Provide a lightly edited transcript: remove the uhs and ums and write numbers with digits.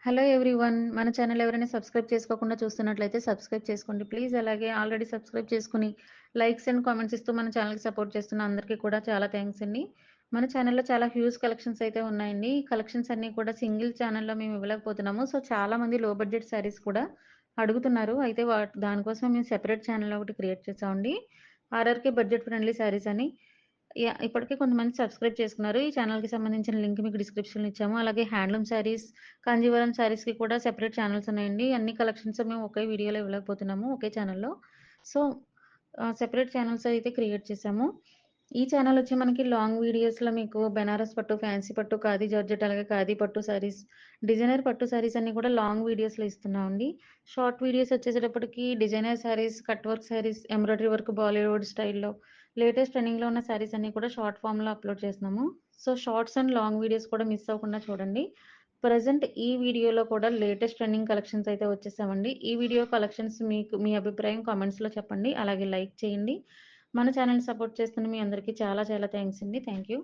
Hello everyone. మన channel ఎవరైనా subscribe చేసుకోకుండా చూస్తున్నట్లయితే సబ్స్క్రైబ్ చేసుకోండి ప్లీజ్. అలాగే ఆల్రెడీ సబ్స్క్రైబ్ చేసుకొని లైక్స్ అండ్ కామెంట్స్ ఇస్తూ మన ఛానల్‌కి సపోర్ట్ చేస్తున్న అందరికీ కూడా చాలా థాంక్స్ అండి. మన ఛానల్‌లో చాలా హ్యూజ్ కలెక్షన్స్ అయితే ఉన్నాయండి. ఈ కలెక్షన్స్ అన్నీ కూడా సింగిల్ ఛానల్‌లో మేము ఇవ్వలేకపోతున్నాము. సో, చాలామంది లో బడ్జెట్ శారీస్ కూడా అడుగుతున్నారు. అయితే దానికోసమే మేము సెపరేట్ ఛానల్ ఒకటి క్రియేట్ చేసామండి. ఆర్ఆర్‌కే బడ్జెట్ ఫ్రెండ్లీ శారీస్ అని. ఇప్పటికే కొంతమంది సబ్స్క్రైబ్ చేసుకున్నారు. ఈ ఛానెల్‌కి సంబంధించిన లింక్ మీకు డిస్క్రిప్షన్‌లో ఇచ్చాము. అలాగే హ్యాండ్లూమ్ శారీస్, కాంజీవరం శారీస్‌కి కూడా సెపరేట్ ఛానెల్స్ ఉన్నాయండి. అన్ని కలెక్షన్స్ మేము ఒకే వీడియోలో ఇవ్వలేకపోతున్నాము ఒకే ఛానెల్‌లో. సో, సెపరేట్ ఛానెల్స్ అయితే క్రియేట్ చేసాము. ఈ ఛానెల్ వచ్చి మనకి లాంగ్ వీడియోస్‌లో మీకు బెనారస్ పట్టు, ఫ్యాన్సీ పట్టు, ఖాదీ జార్జెట్ అలాగే ఖాదీ పట్టు శారీస్, డిజైనర్ పట్టు శారీస్ అన్నీ కూడా లాంగ్ వీడియోస్‌లో ఇస్తున్నామండి. షార్ట్ వీడియోస్ వచ్చేసేటప్పటికి designer saris, cut work saris, embroidery work Bollywood స్టైల్‌లో లేటెస్ట్ ట్రెండింగ్‌లో ఉన్న శారీస్ అన్నీ కూడా షార్ట్ ఫార్మ్‌లో అప్‌లోడ్ చేస్తున్నాము. So, shorts and long videos కూడా మిస్ అవ్వకుండా చూడండి. ప్రెజెంట్ ఈ వీడియోలో కూడా లేటెస్ట్ ట్రెండింగ్ కలెక్షన్స్ అయితే వచ్చేసామండి. ఈ వీడియో కలెక్షన్స్ మీకు మీ అభిప్రాయం కామెంట్స్‌లో చెప్పండి. అలాగే లైక్ చేయండి. మన ఛానెల్‌ని సపోర్ట్ చేస్తున్న మీ అందరికీ చాలా చాలా థాంక్స్ అండి. Thank you.